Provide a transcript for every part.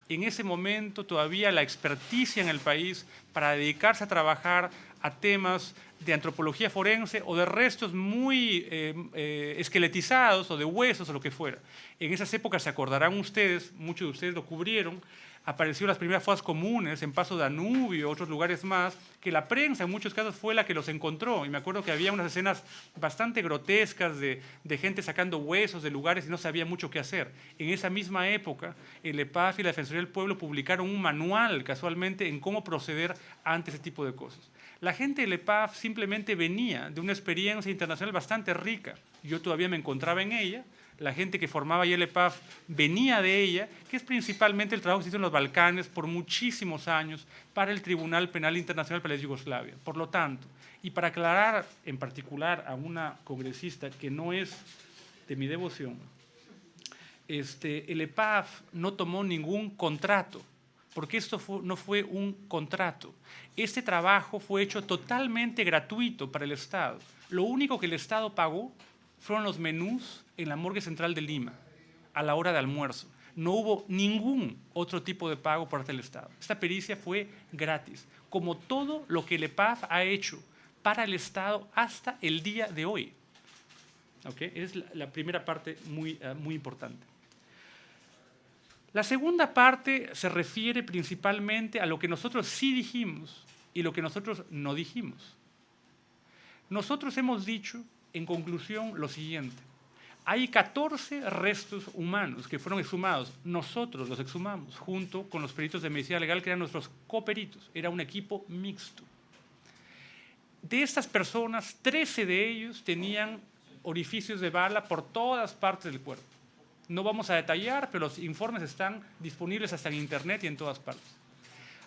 en ese momento todavía la experticia en el país para dedicarse a trabajar a temas de antropología forense o de restos muy esqueletizados o de huesos o lo que fuera. En esas épocas, se acordarán ustedes, muchos de ustedes lo cubrieron, aparecieron las primeras fosas comunes en Paso Danubio, otros lugares más, que la prensa en muchos casos fue la que los encontró. Y me acuerdo que había unas escenas bastante grotescas de gente sacando huesos de lugares y no sabía mucho qué hacer. En esa misma época, el EPAF y la Defensoría del Pueblo publicaron un manual, casualmente, en cómo proceder ante ese tipo de cosas. La gente del EPAF simplemente venía de una experiencia internacional bastante rica. Yo todavía me encontraba en ella. La gente que formaba el EPAF venía de ella, que es principalmente el trabajo que se hizo en los Balcanes por muchísimos años para el Tribunal Penal Internacional para la Yugoslavia. Por lo tanto, y para aclarar en particular a una congresista que no es de mi devoción, el EPAF no tomó ningún contrato, porque esto no fue un contrato. Este trabajo fue hecho totalmente gratuito para el Estado. Lo único que el Estado pagó fueron los menús en la morgue central de Lima, a la hora de almuerzo. No hubo ningún otro tipo de pago por parte del Estado. Esta pericia fue gratis, como todo lo que el EPAF ha hecho para el Estado hasta el día de hoy. ¿Okay? Es la primera parte muy importante. La segunda parte se refiere principalmente a lo que nosotros sí dijimos y lo que nosotros no dijimos. Nosotros hemos dicho, en conclusión, lo siguiente. Hay 14 restos humanos que fueron exhumados. Nosotros los exhumamos junto con los peritos de medicina legal, que eran nuestros coperitos. Era un equipo mixto. De estas personas, 13 de ellos tenían orificios de bala por todas partes del cuerpo. No vamos a detallar, pero los informes están disponibles hasta en internet y en todas partes.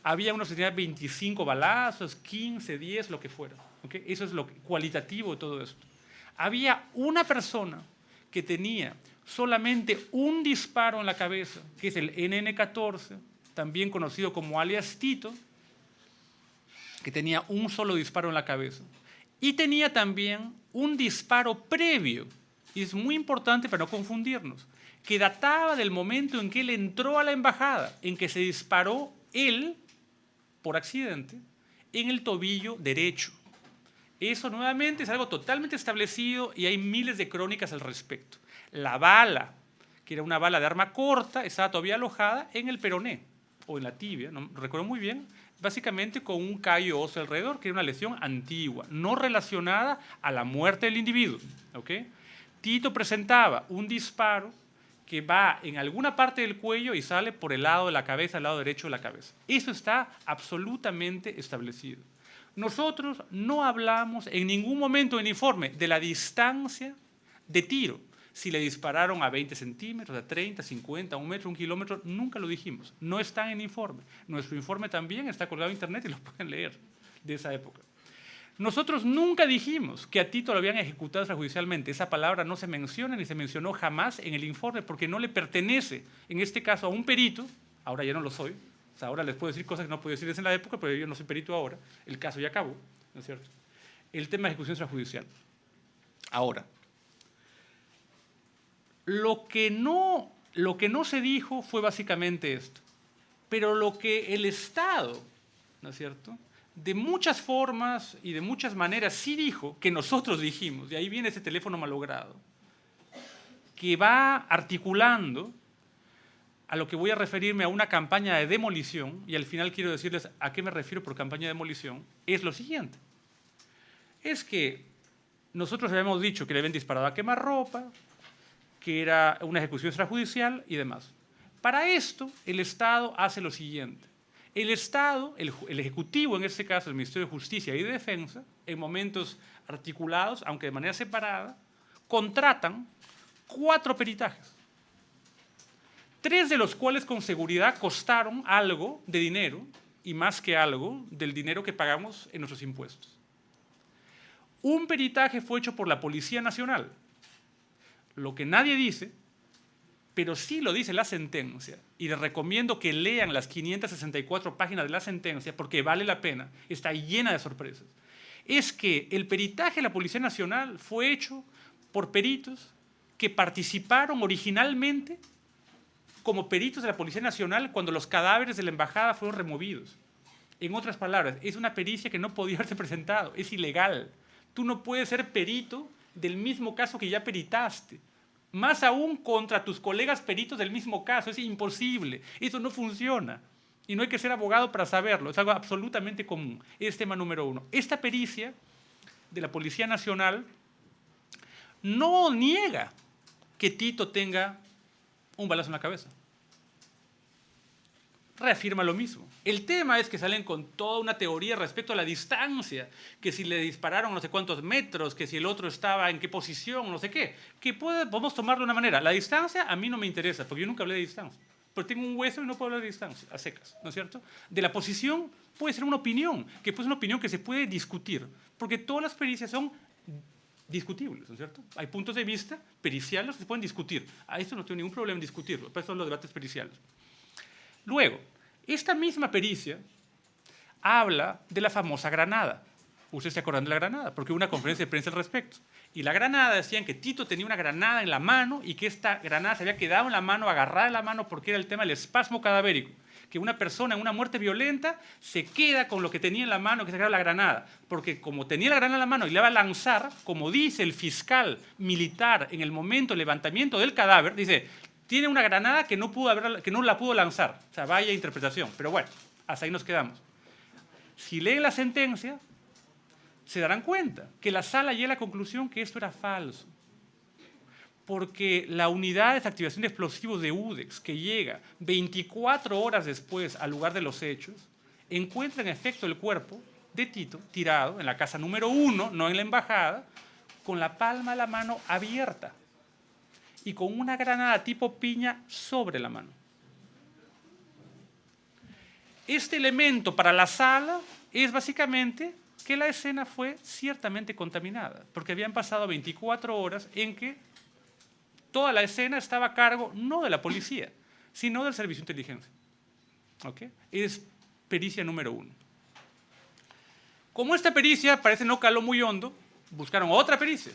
Había unos que tenían 25 balazos, 15, 10, lo que fuera. ¿Okay? Eso es lo cualitativo de todo esto. Había una persona que tenía solamente un disparo en la cabeza, que es el NN14, también conocido como alias Tito, que tenía un solo disparo en la cabeza. Y tenía también un disparo previo, y es muy importante para no confundirnos, que databa del momento en que él entró a la embajada, en que se disparó él, por accidente, en el tobillo derecho. Eso nuevamente es algo totalmente establecido y hay miles de crónicas al respecto. La bala, que era una bala de arma corta, estaba todavía alojada en el peroné o en la tibia, no recuerdo muy bien, básicamente con un callo óseo alrededor, que era una lesión antigua, no relacionada a la muerte del individuo. ¿Okay? Tito presentaba un disparo que va en alguna parte del cuello y sale por el lado de la cabeza, el lado derecho de la cabeza. Eso está absolutamente establecido. Nosotros no hablamos en ningún momento en el informe de la distancia de tiro. Si le dispararon a 20 centímetros, a 30, 50, a 1 metro, 1 kilómetro, nunca lo dijimos. No está en el informe. Nuestro informe también está colgado en internet y lo pueden leer de esa época. Nosotros nunca dijimos que a Tito lo habían ejecutado extrajudicialmente. Esa palabra no se menciona ni se mencionó jamás en el informe porque no le pertenece, en este caso, a un perito. Ahora ya no lo soy. O sea, ahora les puedo decir cosas que no podía decirles en la época, pero yo no soy perito ahora. El caso ya acabó, ¿no es cierto? El tema de ejecución extrajudicial. Ahora, lo que no se dijo fue básicamente esto. Pero lo que el Estado, ¿no es cierto?, de muchas formas y de muchas maneras sí dijo, que nosotros dijimos, y ahí viene ese teléfono malogrado, que va articulando a lo que voy a referirme a una campaña de demolición, y al final quiero decirles a qué me refiero por campaña de demolición, es lo siguiente. Es que nosotros habíamos dicho que le habían disparado a quemarropa, que era una ejecución extrajudicial y demás. Para esto, el Estado hace lo siguiente. El Estado, el Ejecutivo, en este caso el Ministerio de Justicia y de Defensa, en momentos articulados, aunque de manera separada, contratan 4 peritajes. 3 de los cuales con seguridad costaron algo de dinero, y más que algo del dinero que pagamos en nuestros impuestos. Un peritaje fue hecho por la Policía Nacional, lo que nadie dice, pero sí lo dice la sentencia, y les recomiendo que lean las 564 páginas de la sentencia porque vale la pena, está llena de sorpresas, es que el peritaje de la Policía Nacional fue hecho por peritos que participaron originalmente como peritos de la Policía Nacional cuando los cadáveres de la embajada fueron removidos. En otras palabras, es una pericia que no podía haberse presentado, es ilegal. Tú no puedes ser perito del mismo caso que ya peritaste. Más aún contra tus colegas peritos del mismo caso, es imposible, eso no funciona. Y no hay que ser abogado para saberlo, es algo absolutamente común. Es tema número uno. Esta pericia de la Policía Nacional no niega que Tito tenga un balazo en la cabeza. Reafirma lo mismo. El tema es que salen con toda una teoría respecto a la distancia, que si le dispararon no sé cuántos metros, que si el otro estaba en qué posición, no sé qué, que podemos tomarlo de una manera. La distancia a mí no me interesa, porque yo nunca hablé de distancia. Porque tengo un hueso y no puedo hablar de distancia, a secas, ¿no es cierto? De la posición puede ser una opinión, que puede ser una opinión que se puede discutir, porque todas las pericias son discutibles, ¿no es cierto? Hay puntos de vista periciales que se pueden discutir. A esto no tengo ningún problema en discutirlo, para eso son los debates periciales. Luego, esta misma pericia habla de la famosa granada. Ustedes se acuerdan de la granada, porque hubo una conferencia de prensa al respecto. Y la granada decían que Tito tenía una granada en la mano y que esta granada se había quedado en la mano, agarrada en la mano, porque era el tema del espasmo cadavérico. Que una persona en una muerte violenta se queda con lo que tenía en la mano, que se queda la granada. Porque como tenía la granada en la mano y le va a lanzar, como dice el fiscal militar en el momento del levantamiento del cadáver, dice, tiene una granada que no la pudo lanzar. O sea, vaya interpretación. Pero bueno, hasta ahí nos quedamos. Si leen la sentencia, se darán cuenta que la sala llega a la conclusión que esto era falso. Porque la unidad de desactivación de explosivos de UDEX, que llega 24 horas después al lugar de los hechos, encuentra en efecto el cuerpo de Tito tirado en la casa número 1, no en la embajada, con la palma de la mano abierta y con una granada tipo piña sobre la mano. Este elemento para la sala es básicamente que la escena fue ciertamente contaminada, porque habían pasado 24 horas en que toda la escena estaba a cargo no de la policía, sino del servicio de inteligencia. ¿Okay? Es pericia número 1. Como esta pericia parece no caló muy hondo, buscaron otra pericia.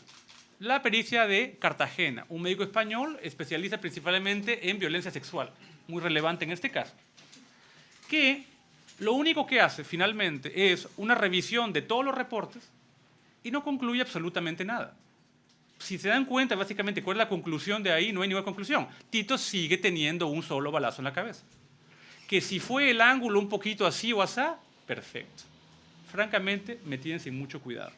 La pericia de Cartagena, un médico español especialista principalmente en violencia sexual, muy relevante en este caso, que lo único que hace finalmente es una revisión de todos los reportes y no concluye absolutamente nada. Si se dan cuenta, básicamente, ¿cuál es la conclusión de ahí? No hay ninguna conclusión. Tito sigue teniendo un solo balazo en la cabeza. Que si fue el ángulo un poquito así o asá, perfecto. Francamente, me tienen sin mucho cuidado.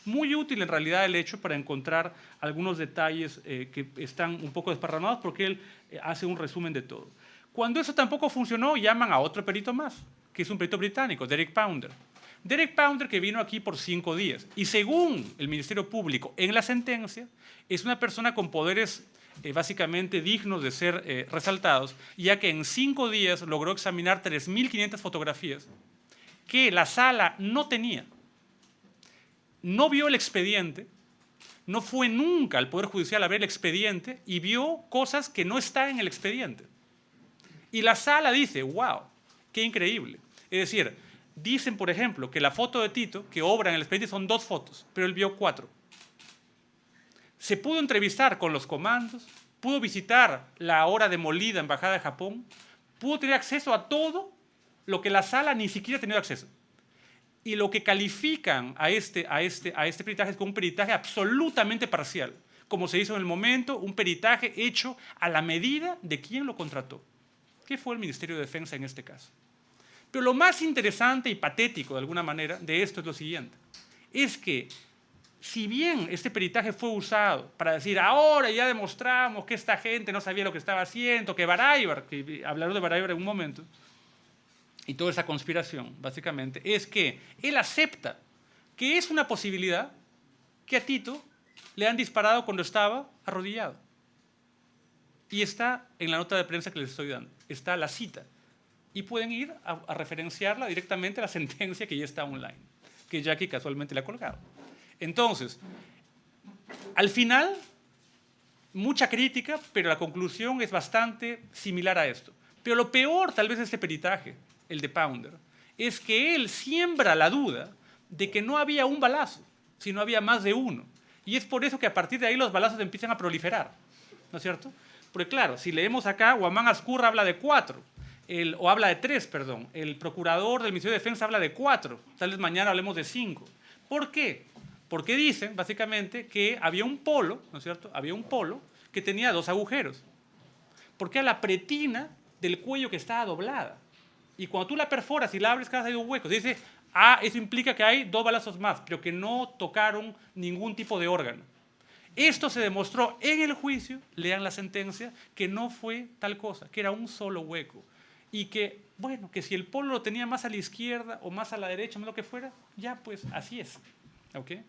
Muy útil en realidad el hecho para encontrar algunos detalles que están un poco desparramados porque él hace un resumen de todo. Cuando eso tampoco funcionó, llaman a otro perito más, que es un perito británico, Derek Pounder. Derek Pounder, que vino aquí por 5 días y según el Ministerio Público en la sentencia, es una persona con poderes básicamente dignos de ser resaltados, ya que en 5 días logró examinar 3.500 fotografías que la sala no tenía. No vio el expediente, no fue nunca al Poder Judicial a ver el expediente y vio cosas que no están en el expediente. Y la sala dice, wow, qué increíble. Es decir, dicen, por ejemplo, que la foto de Tito, que obra en el expediente, son 2 fotos, pero él vio 4. Se pudo entrevistar con los comandos, pudo visitar la ahora demolida Embajada de Japón, pudo tener acceso a todo lo que la sala ni siquiera ha tenido acceso. Y lo que califican a este peritaje es como un peritaje absolutamente parcial, como se hizo en el momento, un peritaje hecho a la medida de quién lo contrató, que fue el Ministerio de Defensa en este caso. Pero lo más interesante y patético, de alguna manera, de esto es lo siguiente. Es que, si bien este peritaje fue usado para decir, ahora ya demostramos que esta gente no sabía lo que estaba haciendo, que Baraybar, que hablaron de Baraybar en un momento, y toda esa conspiración, básicamente, es que él acepta que es una posibilidad que a Tito le han disparado cuando estaba arrodillado. Y está en la nota de prensa que les estoy dando, está la cita. Y pueden ir a referenciarla directamente a la sentencia que ya está online, que Jackie casualmente le ha colgado. Entonces, al final, mucha crítica, pero la conclusión es bastante similar a esto. Pero lo peor, tal vez, de este peritaje, el de Pounder, es que él siembra la duda de que no había un balazo, sino había más de uno. Y es por eso que a partir de ahí los balazos empiezan a proliferar, ¿no es cierto? Porque claro, si leemos acá, Guamán Azcurra habla de 4, o habla de 3, perdón. El procurador del Ministerio de Defensa habla de 4, tal vez mañana hablemos de 5. ¿Por qué? Porque dicen, básicamente, que había un polo, ¿no es cierto? Había un polo que tenía 2 agujeros. Porque era la pretina del cuello que estaba doblada. Y cuando tú la perforas y la abres, cada vez hay un hueco. Dice, eso implica que hay 2 balazos más, pero que no tocaron ningún tipo de órgano. Esto se demostró en el juicio, lean la sentencia, que no fue tal cosa, que era un solo hueco. Y que, bueno, que si el polo lo tenía más a la izquierda o más a la derecha, más lo que fuera, ya pues así es. ¿Okay?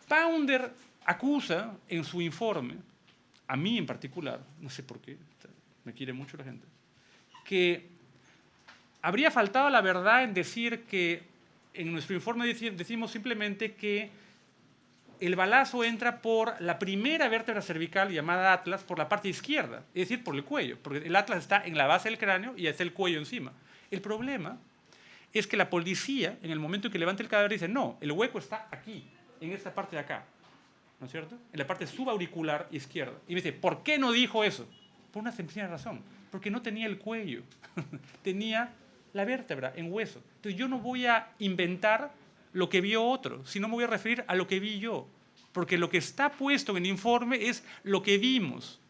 Paunder acusa en su informe, a mí en particular, no sé por qué, me quiere mucho la gente, que habría faltado la verdad en decir que en nuestro informe decimos simplemente que el balazo entra por la primera vértebra cervical llamada atlas por la parte izquierda, es decir, por el cuello, porque el atlas está en la base del cráneo y está el cuello encima. El problema es que la policía, en el momento en que levanta el cadáver, dice, no, el hueco está aquí, en esta parte de acá, ¿no es cierto? En la parte subauricular izquierda. Y me dice, ¿por qué no dijo eso? Por una sencilla razón, porque no tenía el cuello, tenía la vértebra en hueso. Entonces yo no voy a inventar lo que vio otro, sino me voy a referir a lo que vi yo, porque lo que está puesto en el informe es lo que vimos.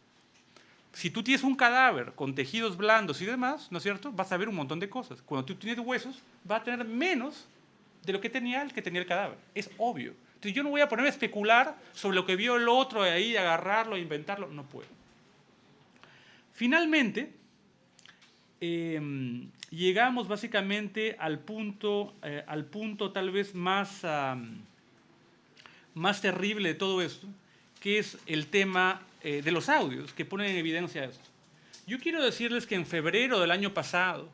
Si tú tienes un cadáver con tejidos blandos y demás, ¿no es cierto?, vas a ver un montón de cosas. Cuando tú tienes huesos, va a tener menos de lo que tenía el cadáver. Es obvio. Entonces yo no voy a ponerme a especular sobre lo que vio el otro, ahí agarrarlo, inventarlo, no puedo. Finalmente, llegamos básicamente al punto tal vez más terrible de todo esto, que es el tema de los audios que ponen en evidencia esto. Yo quiero decirles que en febrero del año pasado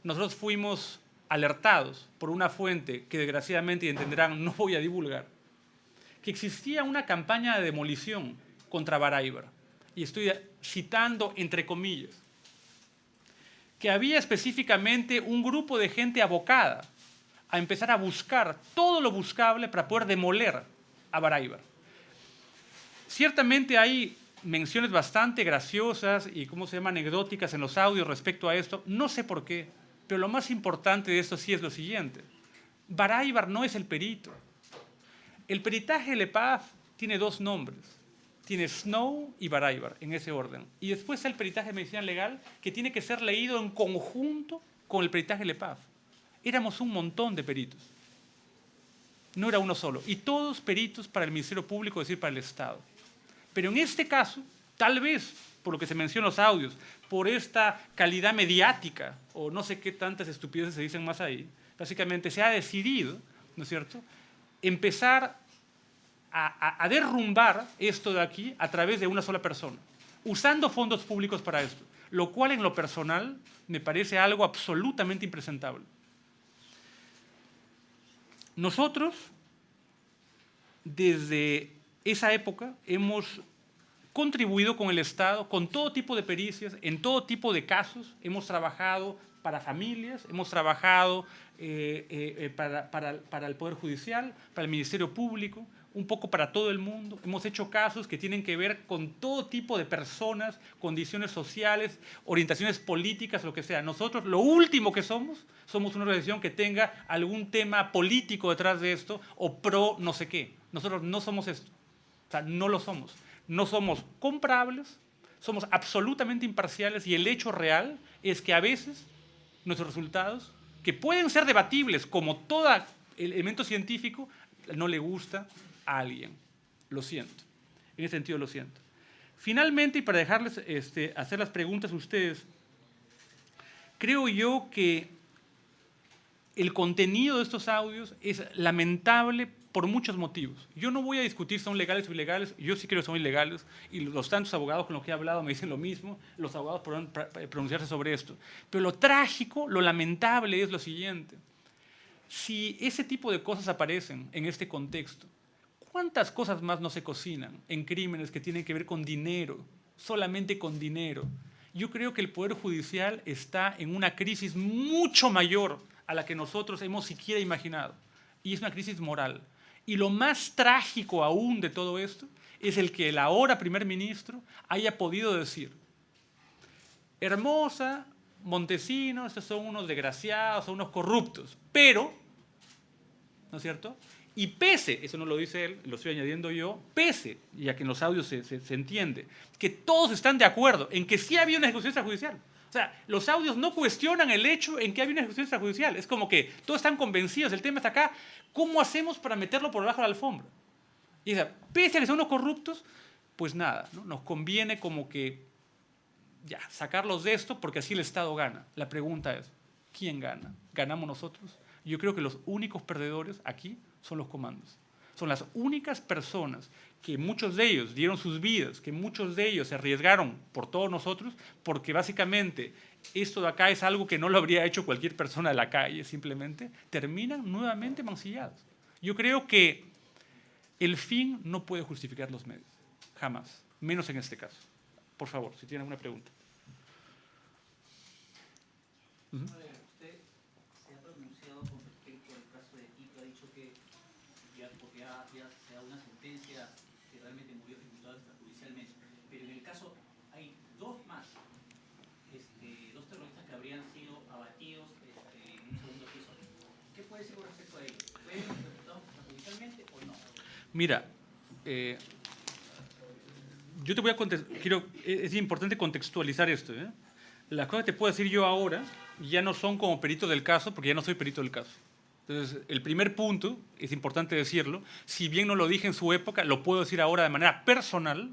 nosotros fuimos alertados por una fuente que desgraciadamente, y entenderán, no voy a divulgar, que existía una campaña de demolición contra Baraybar. Y estoy citando entre comillas, que había específicamente un grupo de gente abocada a empezar a buscar todo lo buscable para poder demoler a Baraybar. Ciertamente hay menciones bastante graciosas y, anecdóticas en los audios respecto a esto. No sé por qué, pero lo más importante de esto sí es lo siguiente. Baraybar no es el perito. El peritaje LEPAF tiene 2 nombres. Tiene Snow y Baraybar, en ese orden. Y después está el peritaje de medicina legal, que tiene que ser leído en conjunto con el peritaje LEPAF. Éramos un montón de peritos. No era uno solo. Y todos peritos para el Ministerio Público, es decir, para el Estado. Pero en este caso, tal vez, por lo que se menciona en los audios, por esta calidad mediática, o no sé qué tantas estupideces se dicen más ahí, básicamente se ha decidido, ¿no es cierto?, empezar a derrumbar esto de aquí a través de una sola persona, usando fondos públicos para esto, lo cual en lo personal me parece algo absolutamente impresentable. Nosotros, desde esa época, hemos contribuido con el Estado, con todo tipo de pericias, en todo tipo de casos. Hemos trabajado para familias, hemos trabajado para el Poder Judicial, para el Ministerio Público, un poco para todo el mundo. Hemos hecho casos que tienen que ver con todo tipo de personas, condiciones sociales, orientaciones políticas, lo que sea. Nosotros lo último que somos una organización que tenga algún tema político detrás de esto o pro no sé qué. Nosotros no somos esto. O sea, no lo somos. No somos comprables, somos absolutamente imparciales y el hecho real es que a veces nuestros resultados, que pueden ser debatibles como todo elemento científico, no le gusta a alguien. Lo siento. En ese sentido lo siento. Finalmente, y para dejarles hacer las preguntas a ustedes, creo yo que el contenido de estos audios es lamentable por muchos motivos. Yo no voy a discutir si son legales o ilegales, yo sí creo que son ilegales, y los tantos abogados con los que he hablado me dicen lo mismo, los abogados podrán pronunciarse sobre esto. Pero lo trágico, lo lamentable es lo siguiente. Si ese tipo de cosas aparecen en este contexto, ¿cuántas cosas más no se cocinan en crímenes que tienen que ver con dinero, solamente con dinero? Yo creo que el Poder Judicial está en una crisis mucho mayor a la que nosotros hemos siquiera imaginado, y es una crisis moral. Y lo más trágico aún de todo esto es el que el ahora primer ministro haya podido decir: Hermosa, Montesinos, estos son unos desgraciados, son unos corruptos, pero, ¿no es cierto? Y pese, eso no lo dice él, lo estoy añadiendo yo, pese, ya que en los audios se entiende, que todos están de acuerdo en que sí había una ejecución extrajudicial. O sea, los audios no cuestionan el hecho en que había una ejecución extrajudicial. Es como que todos están convencidos. El tema está acá, ¿cómo hacemos para meterlo por debajo de la alfombra? Y pese a que son unos corruptos, pues nada, ¿no? Nos conviene como que ya, sacarlos de esto porque así el Estado gana. La pregunta es, ¿quién gana? ¿Ganamos nosotros? Yo creo que los únicos perdedores aquí son los comandos. Son las únicas personas que muchos de ellos dieron sus vidas, que muchos de ellos se arriesgaron por todos nosotros, porque básicamente esto de acá es algo que no lo habría hecho cualquier persona de la calle, simplemente terminan nuevamente mancillados. Yo creo que el fin no puede justificar los medios, jamás, menos en este caso. Por favor, si tienen alguna pregunta. Usted se ha pronunciado con respecto al caso de Tito, ha dicho que ya se da una sentencia que realmente murió ejecutado extrajudicialmente, pero en el caso hay dos más, dos terroristas que habrían sido abatidos en un segundo piso. ¿Qué puede decir con respecto a ellos? ¿Fueron ejecutados extrajudicialmente o no? Mira, yo te voy a es importante contextualizar esto, ¿eh? Las cosas que te puedo decir yo ahora ya no son como perito del caso, porque ya no soy perito del caso. Entonces, el primer punto, es importante decirlo, si bien no lo dije en su época, lo puedo decir ahora de manera personal,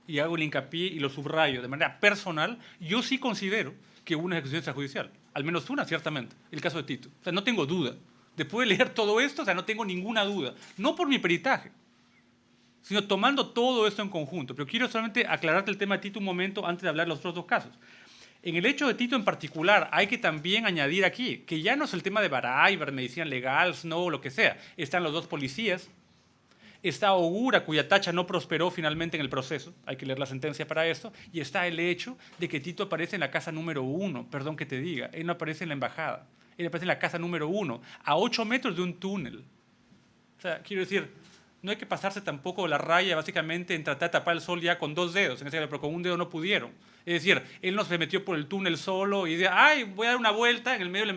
y hago el hincapié y lo subrayo, de manera personal, yo sí considero que hubo una ejecución extrajudicial, al menos una, ciertamente, el caso de Tito. O sea, no tengo duda. Después de leer todo esto, o sea, no tengo ninguna duda. No por mi peritaje, sino tomando todo esto en conjunto. Pero quiero solamente aclararte el tema de Tito un momento antes de hablar de los otros dos casos. En el hecho de Tito en particular, hay que también añadir aquí que ya no es el tema de Baray, medicina legal, Snow, lo que sea. Están los dos policías, está Ogura, cuya tacha no prosperó finalmente en el proceso, hay que leer la sentencia para esto, y está el hecho de que Tito aparece en la casa número 1, perdón que te diga, él no aparece en la embajada, él aparece en la casa número 1, a 8 metros de un túnel. O sea, quiero decir, no hay que pasarse tampoco la raya básicamente en tratar de tapar el sol ya con 2 dedos, pero con un dedo no pudieron. Es decir, él no se metió por el túnel solo y dice, ay, voy a dar una vuelta en el medio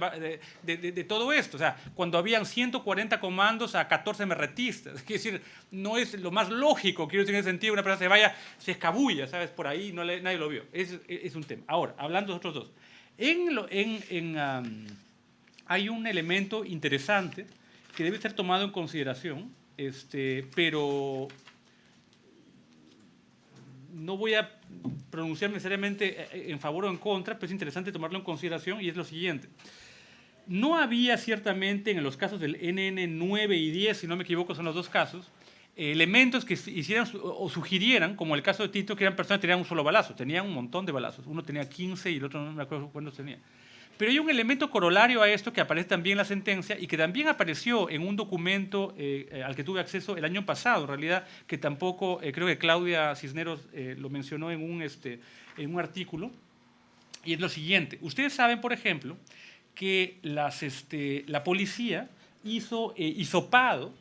de todo esto. O sea, cuando habían 140 comandos a 14 merretistas. Es decir, no es lo más lógico, quiero decir, en ese sentido, una persona se vaya, se escabulla, ¿sabes? Por ahí nadie lo vio. Es un tema. Ahora, hablando de otros dos. Hay un elemento interesante que debe ser tomado en consideración, pero no voy a pronunciar necesariamente en favor o en contra, pero es interesante tomarlo en consideración y es lo siguiente. No había ciertamente en los casos del NN 9 y 10, si no me equivoco, son los dos casos, elementos que hicieran o sugirieran, como el caso de Tito, que eran personas que tenían un solo balazo, tenían un montón de balazos, uno tenía 15 y el otro no me acuerdo cuántos tenía. Pero hay un elemento corolario a esto que aparece también en la sentencia y que también apareció en un documento al que tuve acceso el año pasado, en realidad, que tampoco, creo que Claudia Cisneros lo mencionó en un artículo, y es lo siguiente. Ustedes saben, por ejemplo, que la policía hizo hisopado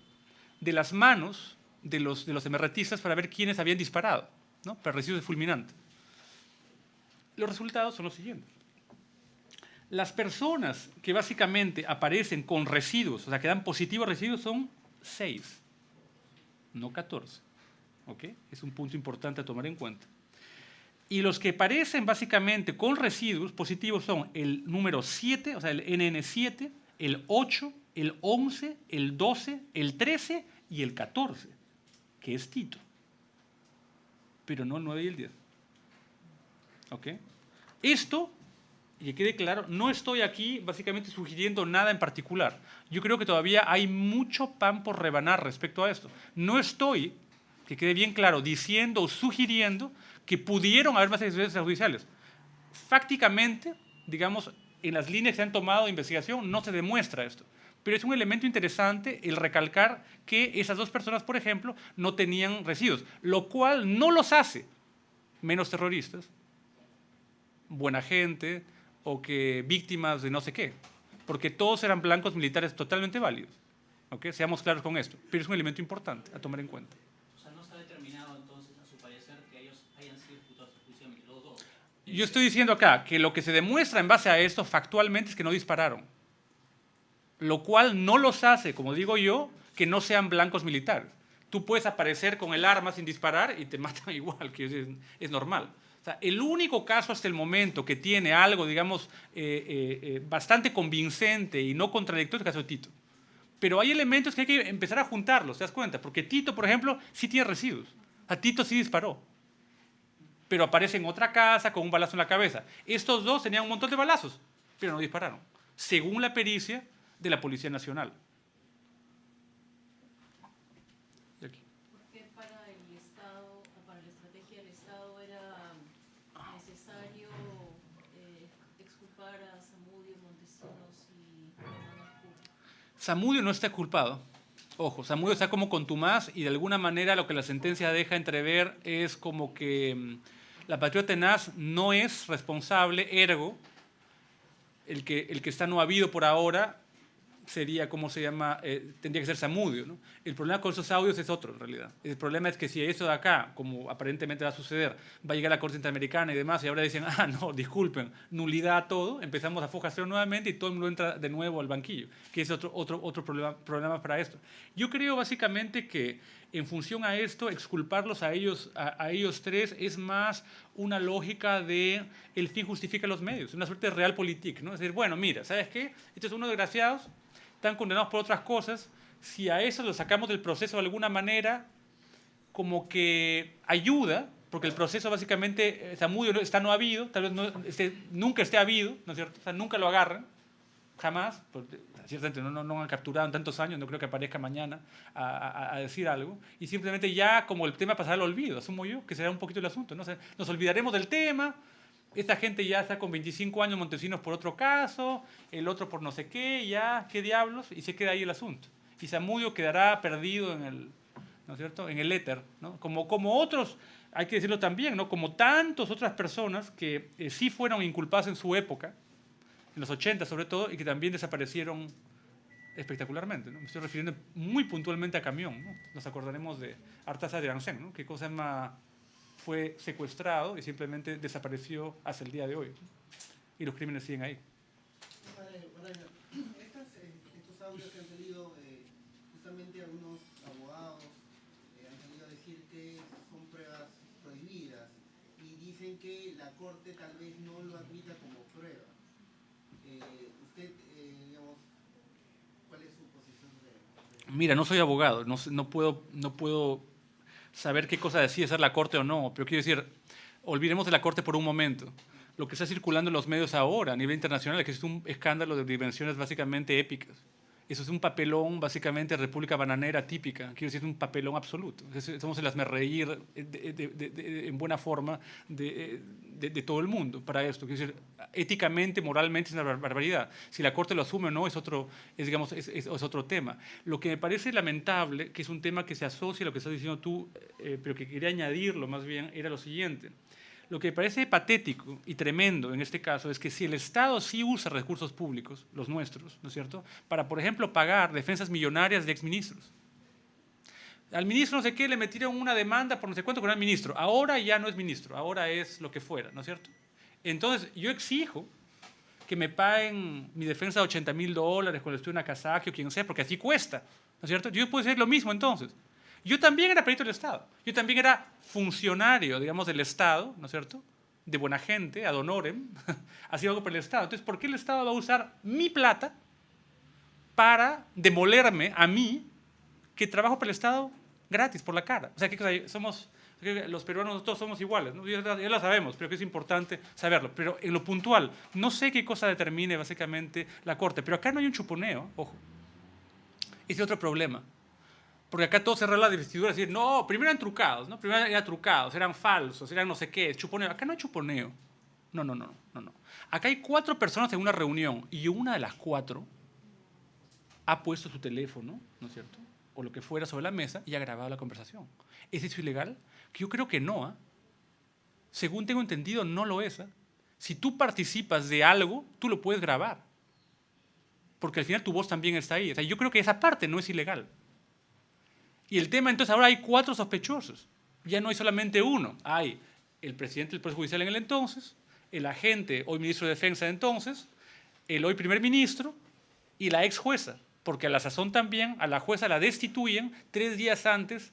de las manos de los emerretistas para ver quiénes habían disparado, ¿no? Para residuos de fulminante. Los resultados son los siguientes. Las personas que básicamente aparecen con residuos, o sea, que dan positivos residuos, son 6, no 14. ¿Ok? Es un punto importante a tomar en cuenta. Y los que aparecen básicamente con residuos positivos son el número 7, o sea, el NN7, el 8, el 11, el 12, el 13 y el 14, que es Tito. Pero no el 9 y el 10. ¿Ok? Esto, y que quede claro, no estoy aquí básicamente sugiriendo nada en particular. Yo creo que todavía hay mucho pan por rebanar respecto a esto. No estoy, que quede bien claro, diciendo o sugiriendo que pudieron haber más ejecuciones extrajudiciales. Fácticamente, digamos, en las líneas que se han tomado de investigación no se demuestra esto. Pero es un elemento interesante el recalcar que esas dos personas, por ejemplo, no tenían residuos, lo cual no los hace menos terroristas, buena gente, o que víctimas de no sé qué, porque todos eran blancos militares totalmente válidos. ¿Okay? Seamos claros con esto, pero es un elemento importante a tomar en cuenta. O sea, no está determinado entonces yo estoy diciendo acá que lo que se demuestra en base a esto factualmente es que no dispararon. Lo cual no los hace, como digo yo, que no sean blancos militares. Tú puedes aparecer con el arma sin disparar y te matan igual, que es normal. O sea, el único caso hasta el momento que tiene algo, digamos, bastante convincente y no contradictorio es el caso de Tito. Pero hay elementos que hay que empezar a juntarlos, ¿te das cuenta? Porque Tito, por ejemplo, sí tiene residuos. A Tito sí disparó. Pero aparece en otra casa con un balazo en la cabeza. Estos dos tenían un montón de balazos, pero no dispararon, según la pericia de la Policía Nacional. ¿Por qué para el Estado, para la estrategia del Estado era necesario exculpar a Zamudio, Montesinos y Hermanos Públicos? Zamudio no está culpado. Ojo, Zamudio está como contumaz y de alguna manera lo que la sentencia deja entrever es como que la Patriota Tenaz no es responsable, ergo, el que está no habido por ahora sería, ¿cómo se llama? Tendría que ser Zamudio, ¿no? El problema con esos audios es otro, en realidad. El problema es que si eso de acá, como aparentemente va a suceder, va a llegar a la Corte Interamericana y demás, y ahora dicen, no, disculpen, nulidad a todo, empezamos a foja cero nuevamente y todo el mundo entra de nuevo al banquillo, que es otro problema para esto. Yo creo básicamente que en función a esto, exculparlos a ellos tres es más una lógica de el fin justifica los medios, una suerte de realpolitik, ¿no? Es decir, bueno, mira, ¿sabes qué? Estos son unos desgraciados, están condenados por otras cosas, si a eso lo sacamos del proceso de alguna manera, como que ayuda, porque el proceso básicamente, Zamudio está no habido, tal vez nunca esté habido, ¿no es cierto? O sea, nunca lo agarran, jamás, porque ciertamente no han capturado en tantos años, no creo que aparezca mañana a decir algo, y simplemente ya como el tema pasará al olvido, asumo yo, que será un poquito el asunto, ¿no? O sea, nos olvidaremos del tema. Esta gente ya está con 25 años, Montesinos por otro caso, el otro por no sé qué, ya, qué diablos, y se queda ahí el asunto. Y Zamudio quedará perdido en el, ¿no es cierto?, en el éter, ¿no? Como otros, hay que decirlo también, ¿no? Como tantas otras personas que sí fueron inculpadas en su época, en los 80 sobre todo, y que también desaparecieron espectacularmente, ¿no? Me estoy refiriendo muy puntualmente a Camión, ¿no? Nos acordaremos de Artaza de Aranzén, ¿no? Que cosa más fue secuestrado y simplemente desapareció hasta el día de hoy. Y los crímenes siguen ahí. Estos audios que han salido, justamente algunos abogados han salido a decir que son pruebas prohibidas y dicen que la Corte tal vez no lo admita como prueba. Usted, digamos, ¿cuál es su posición de? Mira, no soy abogado, no puedo saber qué cosa decide ser la Corte o no, pero quiero decir, olvidemos de la Corte por un momento. Lo que está circulando en los medios ahora a nivel internacional es que es un escándalo de dimensiones básicamente épicas. Eso es un papelón básicamente república bananera típica, quiero decir, es un papelón absoluto. Somos el hazmerreír en buena forma de todo el mundo para esto. Quiero decir, éticamente, moralmente es una barbaridad. Si la Corte lo asume o no es otro tema. Lo que me parece lamentable, que es un tema que se asocia a lo que estás diciendo tú, pero que quería añadirlo más bien, era lo siguiente. Lo que me parece patético y tremendo en este caso es que si el Estado sí usa recursos públicos, los nuestros, ¿no es cierto?, para, por ejemplo, pagar defensas millonarias de exministros. Al ministro no sé qué le metieron una demanda por no sé cuánto con el ministro. Ahora ya no es ministro, ahora es lo que fuera, ¿no es cierto? Entonces, yo exijo que me paguen mi defensa de $80,000 cuando estoy en Nagasaki o quien sea, porque así cuesta, ¿no es cierto? Yo puedo hacer lo mismo entonces. Yo también era perito del Estado. Yo también era funcionario, digamos, del Estado, ¿no es cierto?, de buena gente, ad honorem, hacía algo por el Estado. Entonces, ¿por qué el Estado va a usar mi plata para demolerme a mí, que trabajo para el Estado gratis, por la cara? O sea, ¿qué cosa? Los peruanos todos somos iguales, ¿no? Ya lo sabemos, pero que es importante saberlo. Pero en lo puntual, no sé qué cosa determine básicamente la Corte. Pero acá no hay un chuponeo, ojo. Ese es otro problema. Porque acá todo se arregla de vestiduras y decir, no, primero eran trucados, ¿no? Primero eran trucados, eran falsos, eran no sé qué, chuponeo. Acá no hay chuponeo. No. Acá hay 4 personas en una reunión y una de las 4 ha puesto su teléfono, ¿no es cierto?, o lo que fuera sobre la mesa y ha grabado la conversación. ¿Es eso ilegal? Que yo creo que no. Según tengo entendido, no lo es. Si tú participas de algo, tú lo puedes grabar. Porque al final tu voz también está ahí. O sea, yo creo que esa parte no es ilegal. Y el tema, entonces, ahora hay 4 sospechosos. Ya no hay solamente uno. Hay el presidente del Poder Judicial en el entonces, el agente, hoy ministro de Defensa de entonces, el hoy primer ministro y la ex jueza, porque a la sazón también a la jueza la destituyen 3 días antes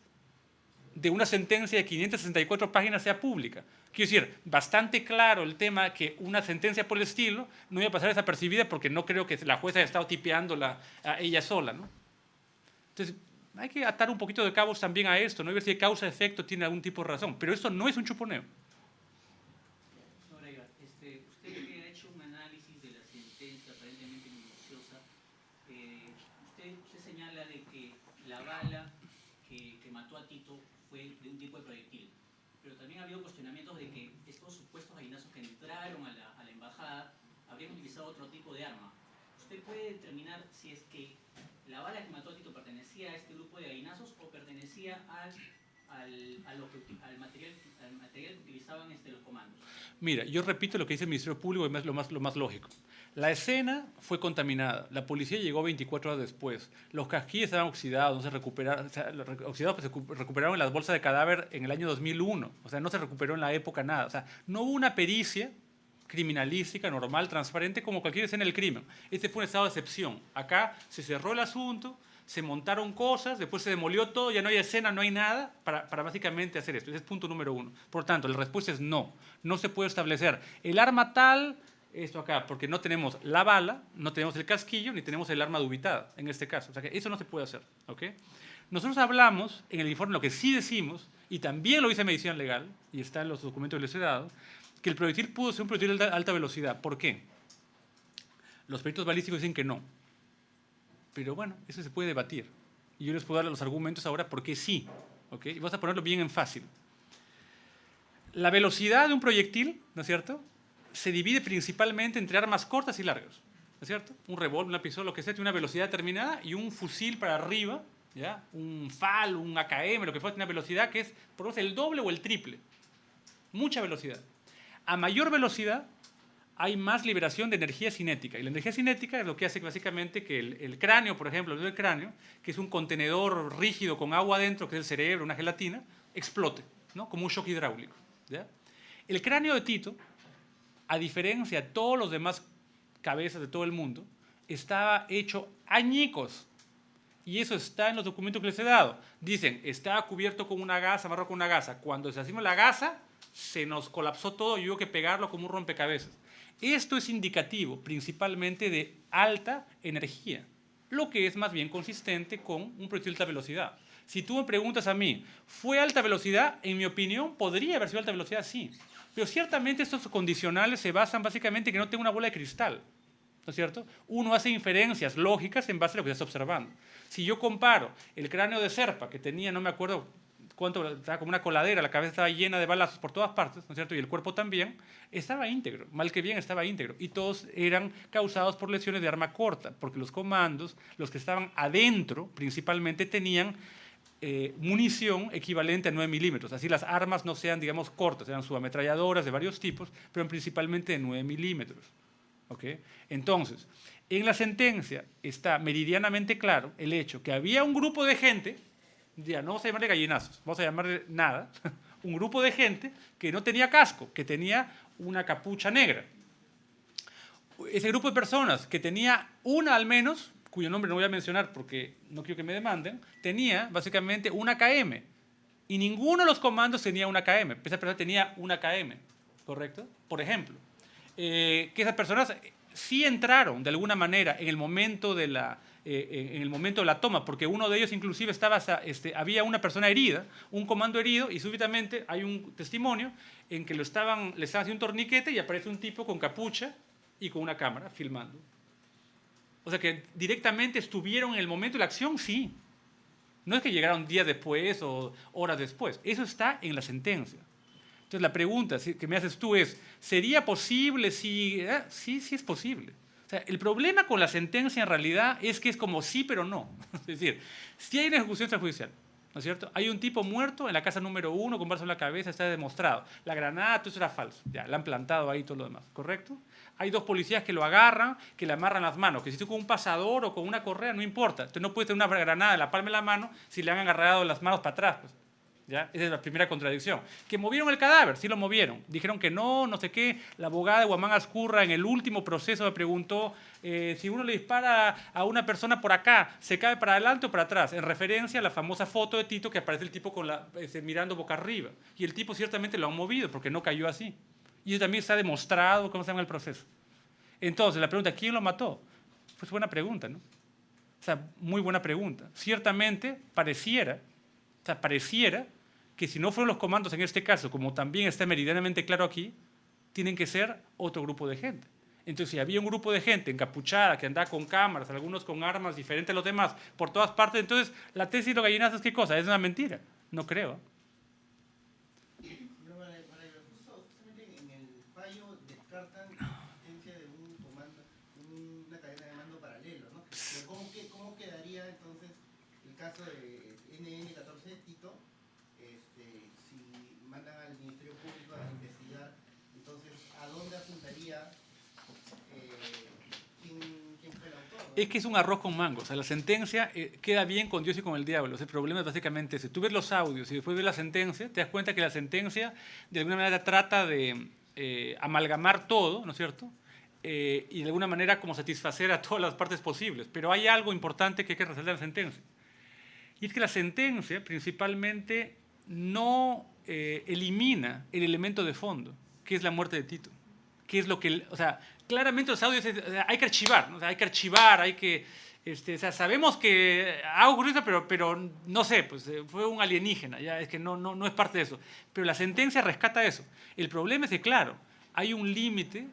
de una sentencia de 564 páginas sea pública. Quiero decir, bastante claro el tema que una sentencia por el estilo no iba a pasar desapercibida porque no creo que la jueza haya estado tipeándola a ella sola, ¿no? Entonces, hay que atar un poquito de cabos también a esto, ¿no? Y ver si de causa-efecto tiene algún tipo de razón. Pero esto no es un chuponeo. Usted que ha hecho un análisis de la sentencia aparentemente minuciosa, usted señala de que la bala que mató a Tito fue de un tipo de proyectil, pero también ha habido cuestionamientos de que estos supuestos gallinazos que entraron a la embajada habrían utilizado otro tipo de arma. ¿Usted puede determinar si es que la bala que mató a Tito pertenecía a este grupo de gallinazos o pertenecía al material que utilizaban los comandos? Mira, yo repito lo que dice el Ministerio Público, es lo más lógico. La escena fue contaminada, la policía llegó 24 horas después, los casquillos estaban oxidados, no se recuperaron, o sea, oxidados pues, se recuperaron en las bolsas de cadáver en el año 2001, o sea, no se recuperó en la época nada, o sea, no hubo una pericia criminalística, normal, transparente, como cualquier escena del crimen. Este fue un estado de excepción. Acá se cerró el asunto, se montaron cosas, después se demolió todo, ya no hay escena, no hay nada para básicamente hacer esto. Ese es punto número 1. Por tanto, la respuesta es no. No se puede establecer el arma tal, esto acá, porque no tenemos la bala, no tenemos el casquillo, ni tenemos el arma dubitada, en este caso. O sea que eso no se puede hacer. ¿Okay? Nosotros hablamos en el informe, lo que sí decimos, y también lo dice Medicina Legal, y está en los documentos que les he dado, que el proyectil pudo ser un proyectil de alta velocidad. ¿Por qué? Los peritos balísticos dicen que no. Pero bueno, eso se puede debatir. Y yo les puedo dar los argumentos ahora por qué sí. ¿Okay? Y vamos a ponerlo bien en fácil. La velocidad de un proyectil, ¿no es cierto?, se divide principalmente entre armas cortas y largas. ¿No es cierto? Un revólver, una pistola, lo que sea, tiene una velocidad determinada y un fusil para arriba, ¿ya? Un FAL, un AKM, lo que fuera, tiene una velocidad que es por lo menos el doble o el triple. Mucha velocidad. A mayor velocidad hay más liberación de energía cinética. Y la energía cinética es lo que hace básicamente que el cráneo, por ejemplo, el cráneo, que es un contenedor rígido con agua adentro, que es el cerebro, una gelatina, explote, ¿no? Como un shock hidráulico. ¿Ya? El cráneo de Tito, a diferencia de todos los demás cabezas de todo el mundo, estaba hecho añicos. Y eso está en los documentos que les he dado. Dicen, estaba cubierto con una gasa, amarrado con una gasa. Cuando deshacimos la gasa, se nos colapsó todo y hubo que pegarlo como un rompecabezas. Esto es indicativo principalmente de alta energía, lo que es más bien consistente con un proyectil de alta velocidad. Si tú me preguntas a mí, ¿fue alta velocidad? En mi opinión, podría haber sido alta velocidad, sí. Pero ciertamente estos condicionales se basan básicamente en que no tenga una bola de cristal, ¿no es cierto? Uno hace inferencias lógicas en base a lo que está observando. Si yo comparo el cráneo de Serpa, que tenía, no me acuerdo cuánto, estaba como una coladera, la cabeza estaba llena de balazos por todas partes, ¿no es cierto? Y el cuerpo también, estaba íntegro, mal que bien estaba íntegro. Y todos eran causados por lesiones de arma corta, porque los comandos, los que estaban adentro, principalmente tenían munición equivalente a 9 milímetros. Así las armas no sean, digamos, cortas, eran subametralladoras de varios tipos, pero principalmente de 9 milímetros. ¿Okay? Entonces, en la sentencia está meridianamente claro el hecho que había un grupo de gente, ya no vamos a llamarle gallinazos, vamos a llamarle nada, un grupo de gente que no tenía casco, que tenía una capucha negra. Ese grupo de personas que tenía una al menos, cuyo nombre no voy a mencionar porque no quiero que me demanden, tenía básicamente una KM. Y ninguno de los comandos tenía una KM. Esa persona tenía una KM, ¿correcto? Por ejemplo, que esas personas sí entraron de alguna manera en el momento de la toma, porque uno de ellos inclusive había una persona herida, un comando herido, y súbitamente hay un testimonio en que le estaban haciendo un torniquete y aparece un tipo con capucha y con una cámara filmando. O sea que directamente estuvieron en el momento de la acción, sí. No es que llegaron días después o horas después. Eso está en la sentencia. Entonces la pregunta que me haces tú es, ¿sería posible si...? Sí, sí es posible. O sea, el problema con la sentencia en realidad es que es como sí, pero no. Es decir, si hay una ejecución extrajudicial, ¿no es cierto? Hay un tipo muerto en la casa número 1 con balazo en la cabeza, está demostrado. La granada, todo eso era falso. Ya, la han plantado ahí todo lo demás, ¿correcto? Hay 2 policías que lo agarran, que le amarran las manos, que si tú con un pasador o con una correa, no importa. Usted no puede tener una granada en la palma de la mano si le han agarrado las manos para atrás. Pues. ¿Ya? Esa es la primera contradicción. Que movieron el cadáver, sí lo movieron. Dijeron que no, no sé qué. La abogada de Guamán Azcurra en el último proceso me preguntó si uno le dispara a una persona por acá, ¿se cae para adelante o para atrás? En referencia a la famosa foto de Tito que aparece el tipo con mirando boca arriba. Y el tipo ciertamente lo han movido porque no cayó así. Y eso también está demostrado, ¿cómo se llama el proceso? Entonces, la pregunta, ¿quién lo mató? Pues buena pregunta, ¿no? O sea, muy buena pregunta. Ciertamente pareciera que si no fueron los comandos en este caso, como también está meridianamente claro aquí, tienen que ser otro grupo de gente. Entonces, si había un grupo de gente encapuchada que andaba con cámaras, algunos con armas diferentes a los demás, por todas partes, entonces la tesis de los gallinazos, ¿qué cosa? Es una mentira. No creo. Justamente en el fallo descartan la existencia de un comando, una cadena de mando paralelo, ¿no? Pero ¿cómo quedaría entonces el caso de NN14 Tito? Si mandan al Ministerio Público a investigar, entonces, ¿a dónde apuntaría quién fue el autor, ¿no? Es que es un arroz con mango. O sea, la sentencia queda bien con Dios y con el diablo. El problema es básicamente ese. Tú ves los audios y después ves la sentencia, te das cuenta que la sentencia de alguna manera trata de amalgamar todo, ¿no es cierto? Y de alguna manera como satisfacer a todas las partes posibles. Pero hay algo importante que hay que resaltar en la sentencia. Y es que la sentencia principalmente no elimina el elemento de fondo, que es la muerte de Tito. Que es lo que, o sea, claramente los audios hay que archivar, ¿no? O sea, hay que archivar, hay que, o sea, sabemos que ha ocurrido, pero no sé, pues fue un alienígena, ya es que no es parte de eso. Pero la sentencia rescata eso. El problema es que, claro, hay un límite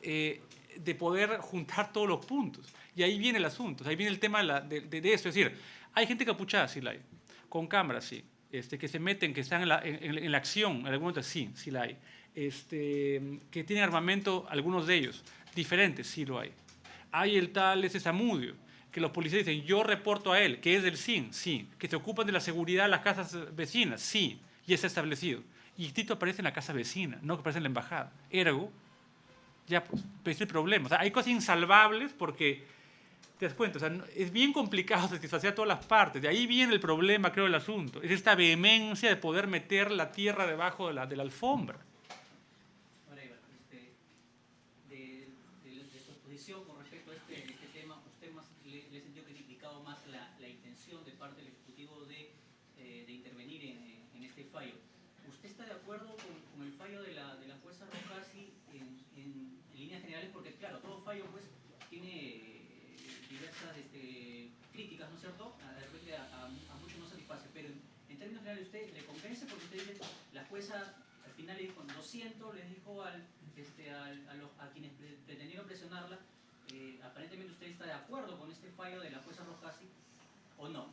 de poder juntar todos los puntos. Y ahí viene el asunto, ahí viene el tema de eso. Es decir, hay gente capuchada, sí la hay, con cámaras, sí, que se meten, que están en la acción, en algún momento, sí la hay. Que tienen armamento, algunos de ellos, diferentes, sí lo hay. Hay el tal ese Zamudio, que los policías dicen, yo reporto a él, que es del SIN, sí. Que se ocupan de la seguridad de las casas vecinas, sí, y está establecido. Y Tito aparece en la casa vecina, no que aparece en la embajada. Ergo, ya pues es el problema. O sea, hay cosas insalvables porque, te das cuenta, o sea, es bien complicado satisfacer a todas las partes. De ahí viene el problema, creo, del asunto. Es esta vehemencia de poder meter la tierra debajo de la alfombra. De su exposición con respecto a este tema, usted le sentió que criticado más la intención de parte del Ejecutivo de intervenir en este fallo. ¿Usted está de acuerdo con el fallo de la jueza Rojasi en líneas generales? Porque claro, todo fallo pues tiene diversas críticas, ¿no es cierto? A muchos no satisface, pero en términos generales, ¿usted le convence? Porque usted dice, la jueza al final le dijo, lo siento, les dijo a quienes pretendieron presionarla, aparentemente usted está de acuerdo con este fallo de la jueza Rojasi, ¿o no?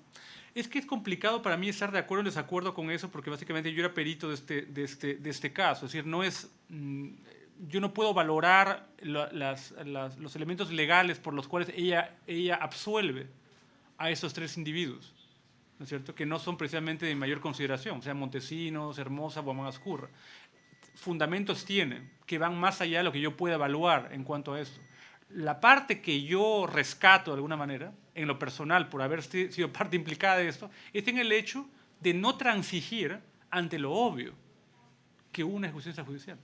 Es que es complicado para mí estar de acuerdo o desacuerdo con eso, porque básicamente yo era perito de este caso. Es decir, no es, yo no puedo valorar los elementos legales por los cuales ella absuelve a esos tres individuos, ¿no es cierto? Que no son precisamente de mayor consideración, o sea, Montesinos, Hermosa, Guamán Azcurra. Fundamentos tienen que van más allá de lo que yo pueda evaluar en cuanto a esto. La parte que yo rescato de alguna manera, en lo personal, por haber sido parte implicada de esto, es en el hecho de no transigir ante lo obvio que una ejecución extrajudicial.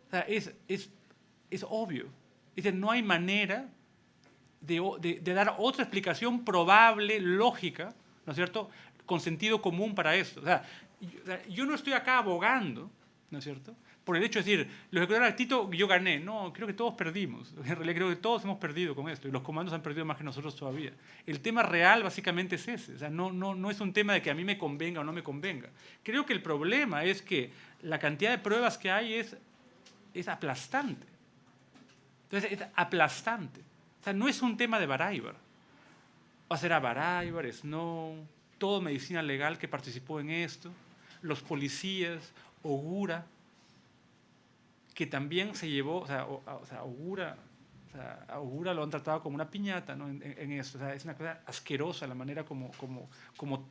O sea, es obvio. Es decir, no hay manera de dar otra explicación probable, lógica, ¿no es cierto?, con sentido común para esto. O sea, yo no estoy acá abogando, ¿no es cierto?, por el hecho de decir, los ejecutores Tito, yo gané. No, creo que todos perdimos. En realidad creo que todos hemos perdido con esto y los comandos han perdido más que nosotros todavía. El tema real básicamente es ese. O sea, no es un tema de que a mí me convenga o no me convenga. Creo que el problema es que la cantidad de pruebas que hay es aplastante. Entonces, es aplastante. O sea, no es un tema de Baráibar. O será Baráibar, Snow, toda medicina legal que participó en esto, los policías, Ogura, que también se llevó, o sea, a Ogura lo han tratado como una piñata, ¿no?, en esto. O sea, es una cosa asquerosa la manera como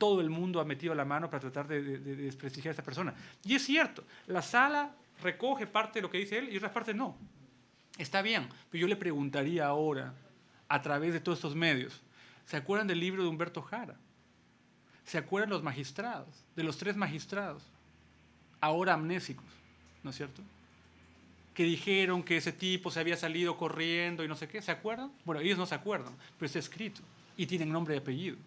todo el mundo ha metido la mano para tratar de desprestigiar a esta persona. Y es cierto, la sala recoge parte de lo que dice él y otras partes no. Está bien, pero yo le preguntaría ahora, a través de todos estos medios, ¿se acuerdan del libro de Humberto Jara? ¿Se acuerdan los magistrados? De los 3 magistrados, ahora amnésicos, ¿no es cierto? Que dijeron que ese tipo se había salido corriendo y no sé qué. ¿Se acuerdan? Bueno, ellos no se acuerdan, pero está escrito y tienen nombre y apellido.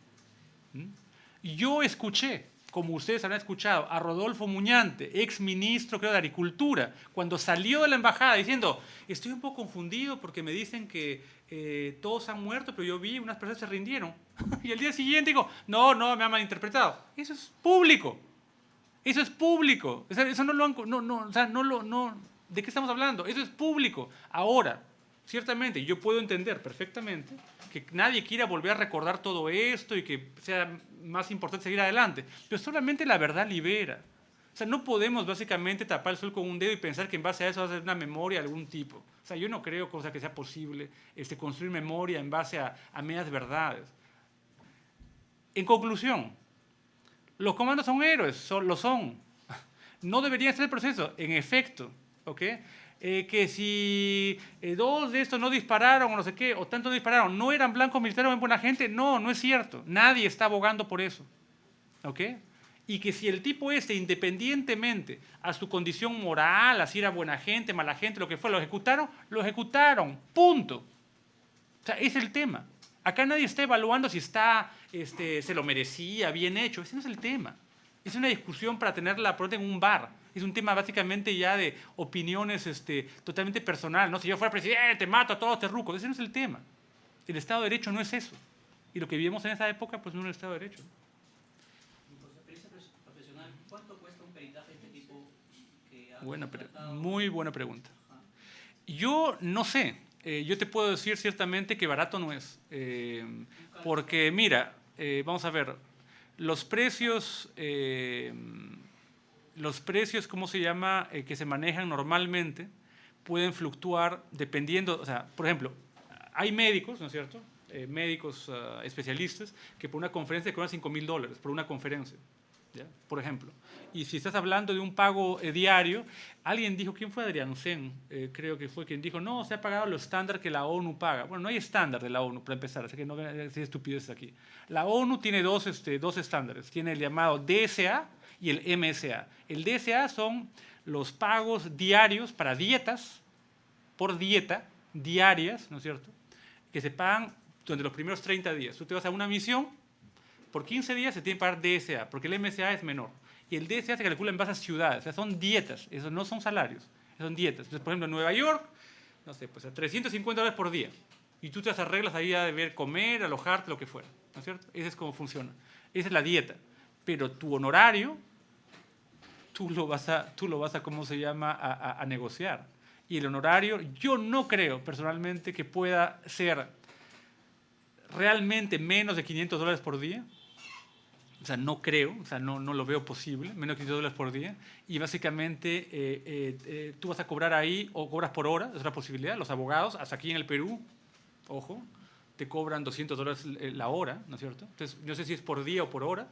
Yo escuché, como ustedes habrán escuchado, a Rodolfo Muñante, ex ministro, creo, de Agricultura, cuando salió de la embajada diciendo: estoy un poco confundido porque me dicen que todos han muerto, pero yo vi unas personas se rindieron. Y el día siguiente digo: no, me han malinterpretado. Eso es público. Eso es público. O sea, eso no lo han... ¿De qué estamos hablando? Eso es público. Ahora, ciertamente, yo puedo entender perfectamente que nadie quiera volver a recordar todo esto y que sea más importante seguir adelante, pero solamente la verdad libera. O sea, no podemos básicamente tapar el sol con un dedo y pensar que en base a eso va a ser una memoria de algún tipo. O sea, yo no creo que sea posible construir memoria en base a medias verdades. En conclusión, los comandos son héroes, lo son. No deberían ser el proceso, en efecto. ¿Ok? Que si 2 de estos no dispararon o no sé qué, o tanto no dispararon, ¿no eran blancos militares o en buena gente? No, no es cierto. Nadie está abogando por eso. ¿Ok? Y que si el tipo independientemente a su condición moral, así era buena gente, mala gente, lo que fue, lo ejecutaron. Punto. O sea, ese es el tema. Acá nadie está evaluando si se lo merecía, bien hecho. Ese no es el tema. Es una discusión para tenerla pronto en un bar. Es un tema básicamente ya de opiniones totalmente personal. ¿No? Si yo fuera presidente, mato a todos los terrucos. Ese no es el tema. El Estado de Derecho no es eso. Y lo que vivimos en esa época, pues no es el Estado de Derecho. Y por su experiencia profesional, ¿cuánto cuesta un peritaje de este tipo que ha Muy buena pregunta. Yo no sé. Yo te puedo decir ciertamente que barato no es. Porque, mira, vamos a ver, los precios, ¿cómo se llama?, que se manejan normalmente, pueden fluctuar dependiendo, o sea, por ejemplo, hay médicos, ¿no es cierto?, médicos especialistas que por una conferencia cobran $5,000 por una conferencia, ¿ya? Por ejemplo. Y si estás hablando de un pago diario, alguien dijo, ¿quién fue Adrián Sen? Creo que fue quien dijo, no, se ha pagado lo estándar que la ONU paga. Bueno, no hay estándar de la ONU, para empezar, así que no vean estupideces aquí. La ONU tiene dos estándares, tiene el llamado DSA y el MSA. El DSA son los pagos diarios para dietas, por dieta, diarias, ¿no es cierto?, que se pagan durante los primeros 30 días. Tú te vas a una misión, por 15 días se tiene que pagar DSA, porque el MSA es menor. Y el DSA se calcula en base a ciudades, o sea, son dietas, eso no son salarios, son dietas. Entonces, por ejemplo, en Nueva York, no sé, pues a $350 por día. Y tú te las arreglas ahí a deber comer, alojarte, lo que fuera, ¿no es cierto? Esa es como funciona. Esa es la dieta. Pero tu honorario, tú lo vas a ¿cómo se llama?, a negociar. Y el honorario, yo no creo personalmente que pueda ser realmente menos de $500 por día. O sea, no creo, o sea, no lo veo posible, menos de $500 por día. Y básicamente tú vas a cobrar ahí, o cobras por hora, es otra posibilidad. Los abogados, hasta aquí en el Perú, ojo, te cobran $200 la hora, ¿no es cierto? Entonces, no sé si es por día o por hora.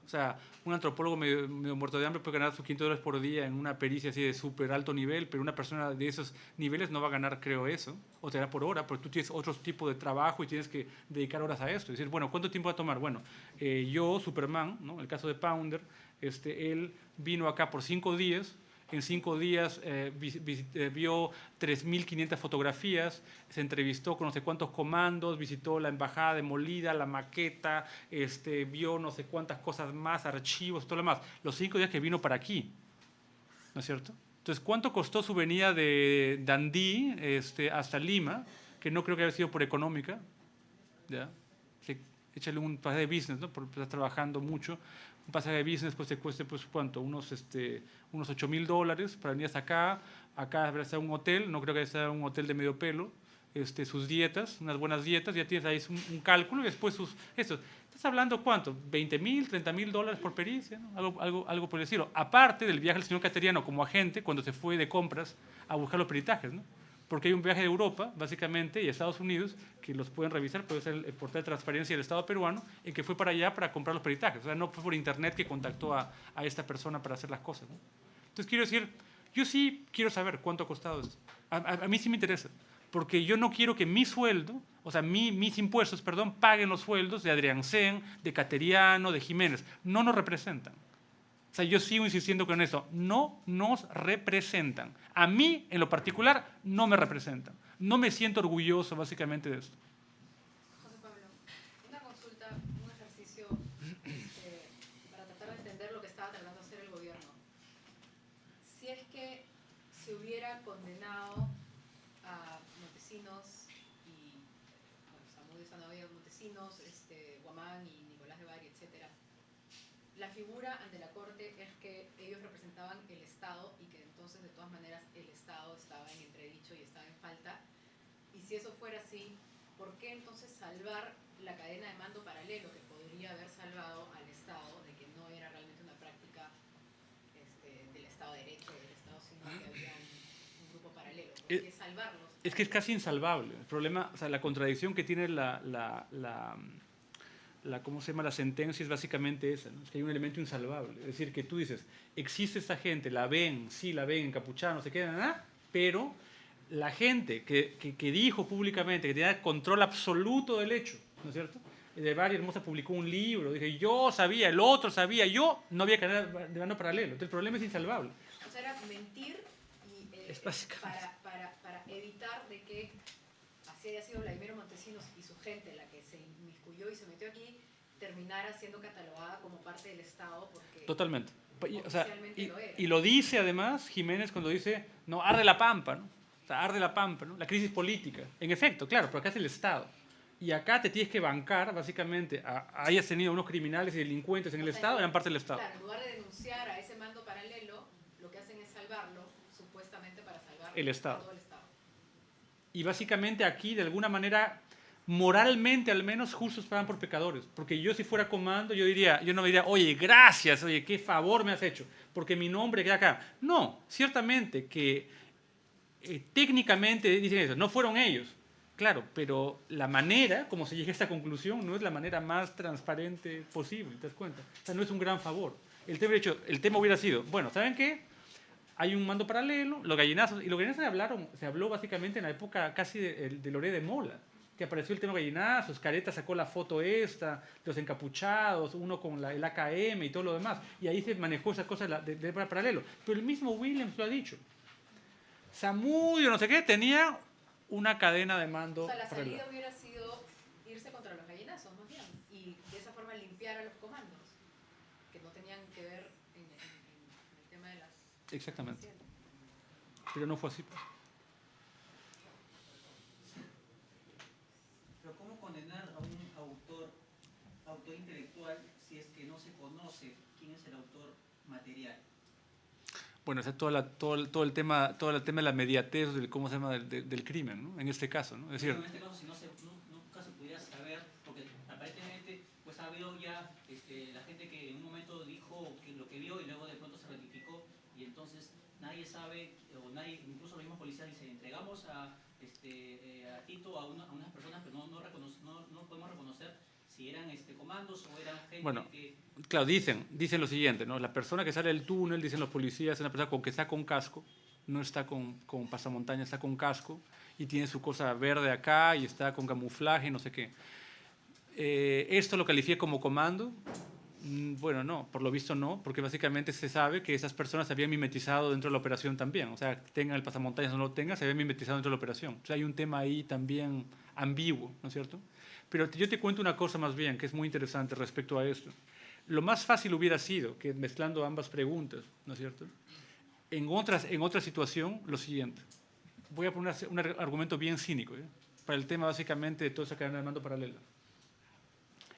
O sea, un antropólogo medio muerto de hambre puede ganar sus $500 por día en una pericia así de súper alto nivel, pero una persona de esos niveles no va a ganar, creo, eso, o te da por hora, porque tú tienes otro tipo de trabajo y tienes que dedicar horas a esto. Es decir, bueno, ¿cuánto tiempo va a tomar? Bueno, yo, Superman, ¿no?, el caso de Pounder, él vino acá por 5 días, en 5 días vio 3.500 fotografías, se entrevistó con no sé cuántos comandos, visitó la embajada demolida, la maqueta, vio no sé cuántas cosas más, archivos, todo lo demás. Los 5 días que vino para aquí, ¿no es cierto? Entonces, ¿cuánto costó su venida de Dundee hasta Lima? Que no creo que haya sido por económica, ¿ya? Échale un pasaje de business, ¿no?, porque estás trabajando mucho. Un pasaje de business pues te cueste, pues, ¿cuánto? Unos $8,000 para venir hasta acá. Acá habrá estado un hotel, no creo que sea un hotel de medio pelo. Sus dietas, unas buenas dietas, ya tienes ahí un cálculo y después estás hablando, ¿cuánto? $20,000, $30,000 por pericia, ¿no? Algo por el estilo. Aparte del viaje del señor Cateriano como agente cuando se fue de compras a buscar los peritajes, ¿no? Porque hay un viaje de Europa, básicamente, y Estados Unidos, que los pueden revisar, puede ser el portal de transparencia del Estado peruano, en que fue para allá para comprar los peritajes. O sea, no fue por internet que contactó a esta persona para hacer las cosas, ¿no? Entonces, quiero decir, yo sí quiero saber cuánto ha costado esto. A mí sí me interesa, porque yo no quiero que mi sueldo O sea, mis impuestos, perdón, paguen los sueldos de Adriansen, de Cateriano, de Jiménez. No nos representan. O sea, yo sigo insistiendo con eso. No nos representan. A mí, en lo particular, no me representan. No me siento orgulloso, básicamente, de esto. José Pablo, una consulta, un ejercicio para tratar de entender lo que estaba tratando de hacer el gobierno. Si es que se hubiera condenado a Montesinos y, bueno, Zamudio Sanabria, Montesinos, Guamán y Nicolás de Bari, etc., la figura ante la Corte es que ellos representaban el Estado y que entonces, de todas maneras, el Estado estaba en entredicho y estaba en falta. Y si eso fuera así, ¿por qué entonces salvar la cadena de mando paralelo que podría haber salvado al Estado de que no era realmente una práctica del Estado de Derecho, del Estado, sino que había un grupo paralelo? ¿Por qué salvarlos? Es que es casi insalvable. El problema, o sea, la contradicción que tiene ¿cómo se llama? La sentencia es básicamente esa, ¿no? Es que hay un elemento insalvable. Es decir, que tú dices, existe esta gente, la ven, sí la ven, encapuchada, no sé qué, nada, pero la gente que dijo públicamente que tenía control absoluto del hecho, ¿no es cierto? De Bari Hermosa publicó un libro, dije, yo sabía, el otro sabía, yo no había cadena de mando paralelo. Entonces el problema es insalvable. O sea, era mentir y, Es básicamente para evitar de que así haya sido Vladimiro Montesinos y su gente la que se inmiscuyó y se metió aquí, terminara siendo catalogada como parte del Estado porque totalmente. O sea, oficialmente lo era. y lo dice además Jiménez cuando dice, no, arde la pampa, ¿no? O sea, arde la pampa, ¿no? La crisis política. En efecto, claro, pero acá es el Estado. Y acá te tienes que bancar, básicamente, hayas tenido unos criminales y delincuentes en el Estado, eran parte del Estado. Claro, en lugar de denunciar a ese mando paralelo, lo que hacen es salvarlo, supuestamente para salvar El Estado. a todo el Estado. Y básicamente aquí, de alguna manera, moralmente al menos, justos pagan por pecadores. Porque yo si fuera comando, yo no me diría, oye, gracias, oye, qué favor me has hecho, porque mi nombre queda acá. No, ciertamente que técnicamente dicen eso, no fueron ellos. Claro, pero la manera como se llega a esta conclusión no es la manera más transparente posible, ¿te das cuenta? O sea, no es un gran favor. El tema hubiera sido, bueno, ¿saben qué? Hay un mando paralelo, los gallinazos, y los gallinazos se habló básicamente en la época casi de Loré de Mola, que apareció el tema gallinazos, Careta sacó la foto esta, los encapuchados, uno con el AKM y todo lo demás, y ahí se manejó esa cosa de paralelo. Pero el mismo Williams lo ha dicho. Zamudio, no sé qué, tenía una cadena de mando. O sea, la paralela. salida hubiera sido irse contra los gallinazos, más bien, y de esa forma limpiar a los comandos, que no tenían que ver en el tema de las... Exactamente. Pero no fue así. Pues. Pero ¿cómo condenar a un autor intelectual si es que no se conoce quién es el autor material? Bueno, ese es todo el tema de la mediatez del cómo se llama del crimen, ¿no? En este caso, ¿no? Es decir, en este caso, si nunca se pudiera saber, porque aparentemente pues ha habido ya la gente que en un momento dijo que lo que vio y luego de pronto se ratificó y entonces nadie sabe, o nadie, incluso los mismos policías dicen, entregamos a Tito a unas personas que no podemos reconocer si eran comandos o eran gente bueno, que... claro, dicen lo siguiente, ¿no? La persona que sale del túnel, dicen los policías, es una persona que está con casco, no está con pasamontaña, está con casco y tiene su cosa verde acá y está con camuflaje, no sé qué. ¿Esto lo califica como comando? Bueno, no, por lo visto no, porque básicamente se sabe que esas personas se habían mimetizado dentro de la operación también. O sea, tengan el pasamontañas o no lo tengan, se habían mimetizado dentro de la operación. O sea, hay un tema ahí también ambiguo, ¿no es cierto? Pero yo te cuento una cosa más bien, que es muy interesante respecto a esto. Lo más fácil hubiera sido, que mezclando ambas preguntas, ¿no es cierto? En otra situación, lo siguiente. Voy a poner un argumento bien cínico, ¿eh? Para el tema básicamente de toda esa cadena de mando paralela.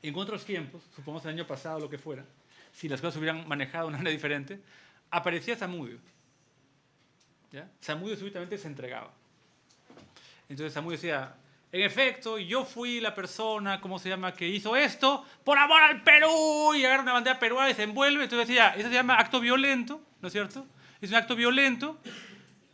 En otros tiempos, supongamos el año pasado, lo que fuera, si las cosas se hubieran manejado de una manera diferente, aparecía Zamudio. ¿Ya? Zamudio súbitamente se entregaba. Entonces Zamudio decía, en efecto, yo fui la persona, ¿cómo se llama?, que hizo esto por amor al Perú, y agarra una bandera peruana y se envuelve. Entonces decía, eso se llama acto violento, ¿no es cierto? Es un acto violento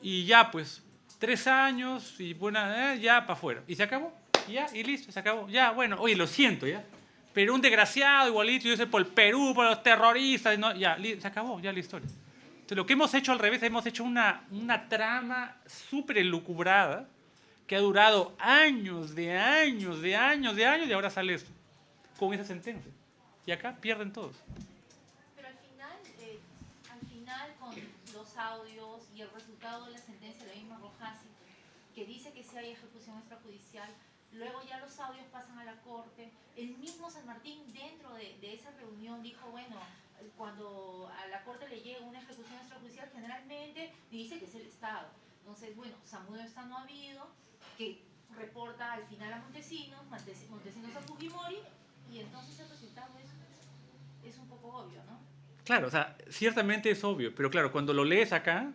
y ya pues, 3 años y buena, ya para afuera. Y se acabó, ya, y listo, se acabó. Ya, bueno, oye, lo siento, ya. Pero un desgraciado igualito, yo sé, por el Perú, por los terroristas, no, ya, se acabó, ya la historia. Entonces, lo que hemos hecho al revés, hemos hecho una trama súper elucubrada que ha durado años años, de años, de años, y ahora sale esto, con esa sentencia. Y acá pierden todos. Pero al final con los audios y el resultado de la sentencia de la misma Rojasi, que dice que sí hay ejecución extrajudicial, luego ya los audios pasan a la corte. El mismo San Martín dentro de esa reunión dijo, bueno, cuando a la corte le llega una ejecución extrajudicial generalmente dice que es el Estado. Entonces, bueno, Zamudio está no habido, que reporta al final a Montesinos, Montesinos a Fujimori, y entonces el resultado es un poco obvio, ¿no? Claro, o sea, ciertamente es obvio, pero claro, cuando lo lees acá,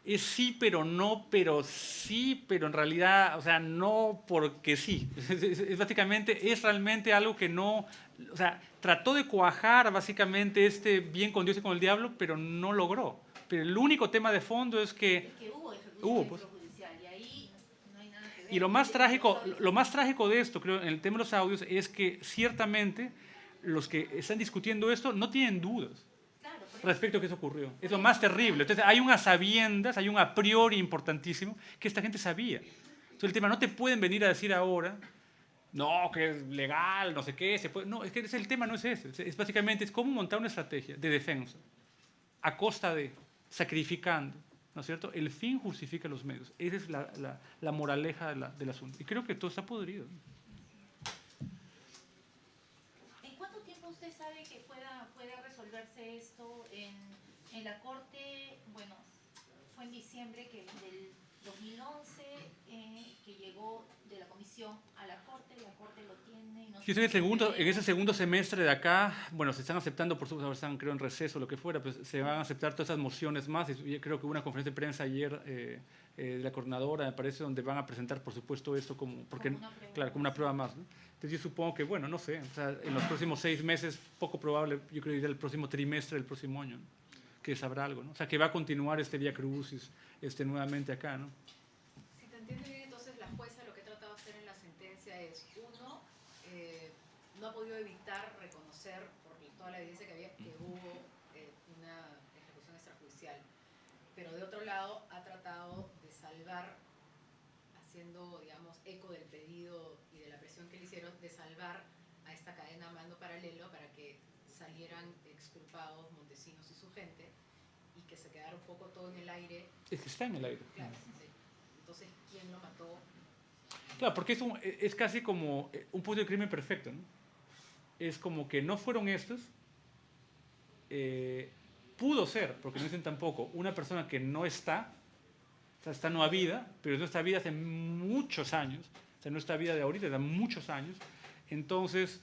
es sí, pero no, pero sí, pero en realidad, o sea, no porque sí. Básicamente, es realmente algo que no, o sea, trató de cuajar básicamente este bien con Dios y con el diablo, pero no logró. Pero el único tema de fondo es que... Es que hubo ejecución pues. extrajudicial y ahí no hay nada que ver. Y lo más trágico de esto, creo, en el tema de los audios, es que ciertamente los que están discutiendo esto no tienen dudas Claro, por eso. respecto a que eso ocurrió. Es lo más terrible. Entonces, hay unas sabiendas, hay un a priori importantísimo que esta gente sabía. Entonces, el tema, no te pueden venir a decir ahora, no, que es legal, no sé qué, se puede. No, es que el tema no es ese. Es básicamente es cómo montar una estrategia de defensa a costa de, sacrificando, ¿no es cierto? El fin justifica los medios. Esa es la moraleja del asunto. Y creo que todo está podrido. ¿En cuánto tiempo usted sabe que puede resolverse esto en la Corte? Bueno, fue en diciembre del 2011 que llegó de la comisión a la Corte lo tiene. Y no Sí, en ese segundo semestre de acá, bueno, se están aceptando, por supuesto, ahora están creo en receso o lo que fuera, pues se van a aceptar todas esas mociones más. Y creo que hubo una conferencia de prensa ayer de la coordinadora, me parece, donde van a presentar, por supuesto, esto claro, como una prueba más, ¿no? Entonces yo supongo que, bueno, no sé, o sea, en los próximos 6 meses, poco probable, yo creo que irá el próximo trimestre del próximo año, ¿no? Que sabrá algo, ¿no? O sea, que va a continuar este Vía Crucis nuevamente acá, ¿no? Si te entiendo bien, entonces la jueza lo que ha tratado de hacer en la sentencia es, uno, no ha podido evitar reconocer, por toda la evidencia que había, que hubo una ejecución extrajudicial. Pero de otro lado, ha tratado de salvar, haciendo, digamos, eco del pedido y de la presión que le hicieron, de salvar a esta cadena mando paralelo para que salieran exculpados Montesinos y su gente y que se quedara un poco todo en el aire. Es que está en el aire. Claro, sí. Entonces, ¿quién lo mató? Claro, porque es casi como un punto de crimen perfecto, ¿no? Es como que no fueron estos, pudo ser, porque no dicen tampoco, una persona que no está, o sea, está no habida, pero no está vida hace muchos años, o sea, no está vida de ahorita, de muchos años. Entonces,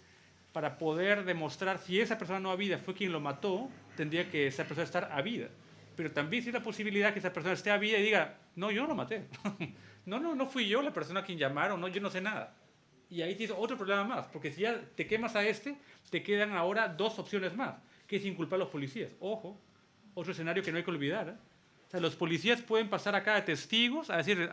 para poder demostrar si esa persona no habida fue quien lo mató, tendría que esa persona estar habida. Pero también existe la posibilidad que esa persona esté habida y diga, no, yo no lo maté. No fui yo la persona a quien llamaron, no, yo no sé nada. Y ahí tienes otro problema más, porque si ya te quemas a te quedan ahora 2 opciones más, que es inculpar a los policías. Ojo, otro escenario que no hay que olvidar, ¿eh? O sea, los policías pueden pasar acá de testigos a decir,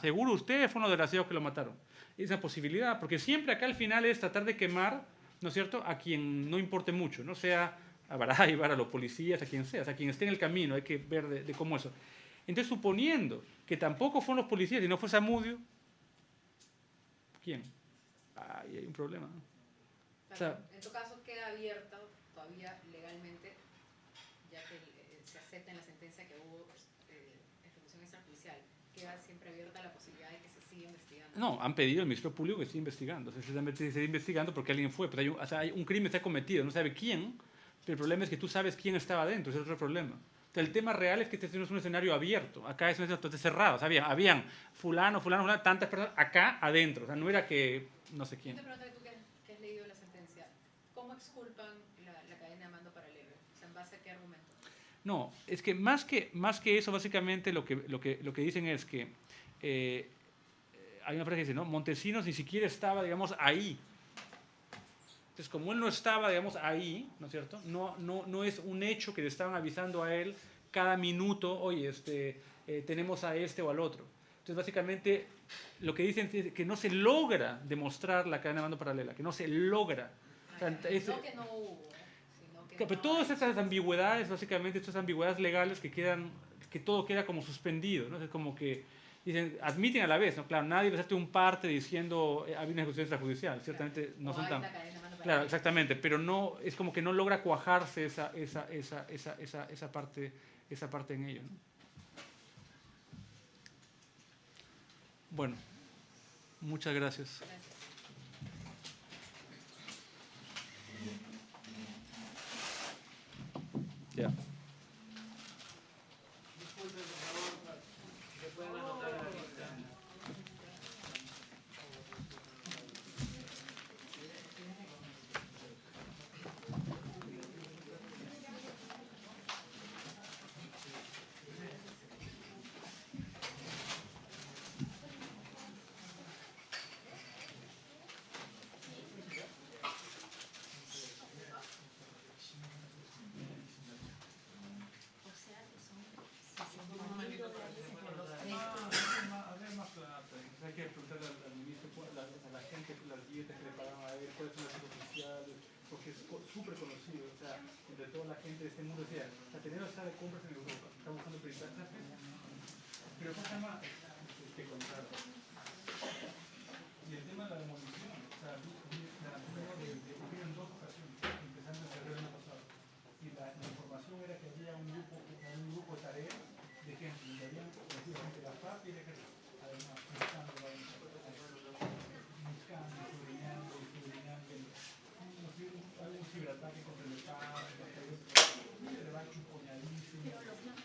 seguro usted fue uno de los desgraciados que lo mataron. Esa posibilidad, porque siempre acá al final es tratar de quemar, ¿no es cierto?, a quien no importe mucho, no sea a Baraybar, a los policías, a quien sea, o sea, a quien esté en el camino, hay que ver de cómo eso. Entonces, suponiendo que tampoco fueron los policías y no fue Zamudio, ¿quién? Ahí hay un problema, ¿no? O sea, En tu caso queda abierta todavía legalmente, ya que se acepta en la sentencia que hubo ejecución extrajudicial, queda siempre abierta la posibilidad de que se siga investigando. no, han pedido al Ministerio Público que siga investigando. O sea, se sigue investigando porque alguien fue. Pero hay un crimen se ha cometido, no sabe quién, pero el problema es que tú sabes quién estaba dentro, ese es otro problema. Entonces, el tema real es que este no es un escenario abierto, acá es un escenario cerrado. O sea, habían fulano, tantas personas acá adentro. O sea, no era que no sé quién. Yo te pregunto, tú que has leído la sentencia, ¿cómo exculpan la cadena de mando paralelo? O sea, ¿en base a qué argumento? No, es que más que eso, básicamente lo que dicen es que hay una frase que dice, ¿no? Montesinos ni siquiera estaba, digamos, ahí. Entonces, como él no estaba, digamos, ahí, ¿no es cierto? No es un hecho que le estaban avisando a él cada minuto, oye, tenemos a este o al otro. Entonces, básicamente, lo que dicen es que no se logra demostrar la cadena de mando paralela, que no se logra. O sea, No que no hubo, sino que pero no todas hay. esas ambigüedades, básicamente, estas ambigüedades legales que todo queda como suspendido, ¿no? Es como que dicen, admiten a la vez, ¿no? Claro, nadie va a hacerte un parte diciendo había una ejecución extrajudicial, ciertamente no O son hay tan... una cadena mano para Claro, arriba. exactamente, pero no, es como que no logra cuajarse esa parte en ello, ¿no? Bueno, muchas gracias. Gracias. Ya. Disculpe, por favor, se pueden anotar en la lista. Hay que preguntarle al ministro a la gente las dietas que le pagaban a él, cuáles son las oficiales, porque es súper conocido, o sea, entre toda la gente de este mundo decía, Ateneo está de compras en Europa, está buscando peritar, pero pasa más que contar. Y el tema de la demolición